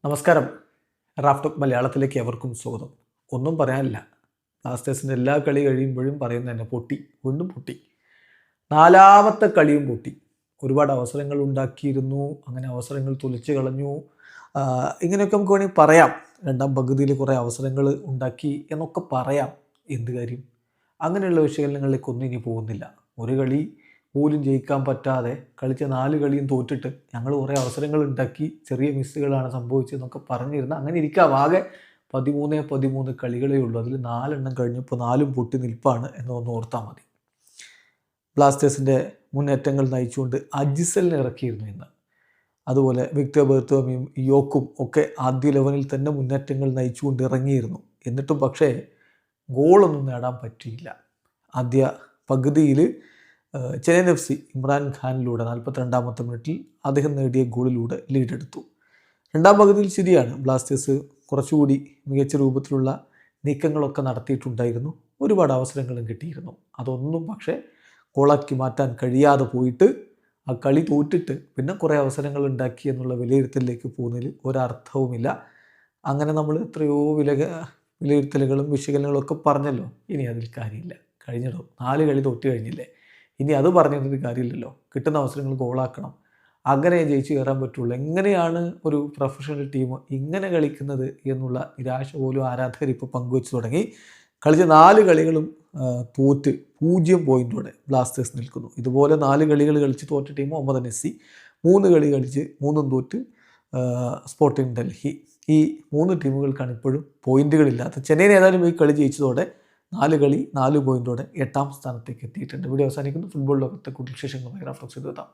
നമസ്കാരം. റാഫ്റ്റോക്ക് മലയാളത്തിലേക്ക് എവർക്കും സ്വാഗതം. ഒന്നും പറയാനില്ല. ബ്ലാസ്റ്റേഴ്സിൻ്റെ എല്ലാ കളി കഴിയുമ്പോഴും പറയുന്നത് തന്നെ പൊട്ടി, വീണ്ടും പൊട്ടി. നാലാമത്തെ കളിയും പൊട്ടി. ഒരുപാട് അവസരങ്ങൾ ഉണ്ടാക്കിയിരുന്നു, അങ്ങനെ അവസരങ്ങൾ തുലച്ചു കളഞ്ഞു. ഇങ്ങനെയൊക്കെ നമുക്ക് വേണമെങ്കിൽ പറയാം. രണ്ടാം പകുതിയിൽ കുറേ അവസരങ്ങൾ ഉണ്ടാക്കി എന്നൊക്കെ പറയാം. എന്ത് കാര്യം? അങ്ങനെയുള്ള വിശകലനങ്ങളിലേക്കൊന്നും ഇനി പോകുന്നില്ല. ഒരു കളി പോലും ജയിക്കാൻ പറ്റാതെ കളിച്ച 4 കളിയും തോറ്റിട്ട് ഞങ്ങൾ കുറേ അവസരങ്ങൾ ഉണ്ടാക്കി, ചെറിയ മിസ്സുകളാണ് സംഭവിച്ചതെന്നൊക്കെ പറഞ്ഞിരുന്ന അങ്ങനെ ഇരിക്കാം. ആകെ 13 കളികളേ ഉള്ളൂ. അതിൽ 4 കഴിഞ്ഞപ്പോൾ 4 പൊട്ടി നിൽപ്പാണ് എന്നൊന്ന് ഓർത്താൽ മതി. ബ്ലാസ്റ്റേഴ്സിൻ്റെ മുന്നേറ്റങ്ങൾ നയിച്ചുകൊണ്ട് അജിസലിനെ ഇറക്കിയിരുന്നു ഇന്ന്. അതുപോലെ വിക്ടർ ബെർത്തോമിയും യോക്കും ഒക്കെ ആദ്യ ലെവലിൽ തന്നെ മുന്നേറ്റങ്ങൾ നയിച്ചുകൊണ്ട് ഇറങ്ങിയിരുന്നു. എന്നിട്ടും പക്ഷേ ഗോളൊന്നും നേടാൻ പറ്റിയില്ല. ആദ്യ പകുതിയിൽ ചെന്നൈയിൻ FC ഇമ്രാൻ ഖാനിലൂടെ 42-ാമത്തെ മിനിറ്റിൽ അദ്ദേഹം നേടിയ ഗോളിലൂടെ ലീഡെടുത്തു. രണ്ടാം പകുതിയിൽ ശരിയാണ്, ബ്ലാസ്റ്റേഴ്സ് കുറച്ചുകൂടി മികച്ച രൂപത്തിലുള്ള നീക്കങ്ങളൊക്കെ നടത്തിയിട്ടുണ്ടായിരുന്നു. ഒരുപാട് അവസരങ്ങളും കിട്ടിയിരുന്നു. അതൊന്നും പക്ഷേ ഗോളാക്കി മാറ്റാൻ കഴിയാതെ പോയിട്ട് ആ കളി തോറ്റിട്ട് പിന്നെ കുറേ അവസരങ്ങൾ ഉണ്ടാക്കി എന്നുള്ള വിലയിരുത്തലിലേക്ക് പോകുന്നതിൽ ഒരർത്ഥവുമില്ല. അങ്ങനെ നമ്മൾ എത്രയോ വിലയിരുത്തലുകളും വിശകലനങ്ങളും ഒക്കെ പറഞ്ഞല്ലോ. ഇനി അതിൽ കാര്യമില്ല. കഴിഞ്ഞിടോ 4 കളി തോറ്റ് കഴിഞ്ഞില്ലേ. ഇനി അത് പറഞ്ഞിട്ടൊരു കാര്യമില്ലല്ലോ. കിട്ടുന്ന അവസരങ്ങൾ ഗോളാക്കണം. അങ്ങനെ ജയിച്ചു കയറാൻ പറ്റുള്ളൂ. എങ്ങനെയാണ് ഒരു പ്രൊഫഷണൽ ടീം ഇങ്ങനെ കളിക്കുന്നത് എന്നുള്ള നിരാശ പോലും ആരാധകർ ഇപ്പോൾ പങ്കുവെച്ച് തുടങ്ങി. കളിച്ച 4 കളികളും തോറ്റ് 0 പോയിൻറ്റോടെ ബ്ലാസ്റ്റേഴ്സ് നിൽക്കുന്നു. ഇതുപോലെ 4 കളികൾ കളിച്ച് തോറ്റ ടീം മുഹമ്മദൻ എസ്സി, 3 കളി കളിച്ച് 3 തോറ്റ് സ്പോർട്ടിംഗ് ഡൽഹി. ഈ 3 ടീമുകൾക്കാണ് ഇപ്പോഴും പോയിൻറ്റുകളില്ലാത്ത. ചെന്നൈയിൻ ഏതായാലും ഈ കളി ജയിച്ചതോടെ 4 കളി 4 പോയിൻറ്റോടെ 8ാം സ്ഥാനത്തേക്ക് എത്തിയിട്ടുണ്ട്. വീഡിയോ അവസാനിക്കുന്നു. ഫുട്ബോൾ ലോകത്തെ കൂടുതൽ വിശേഷങ്ങളുമായി റാഫ്റ്റോക്സ് എത്താം.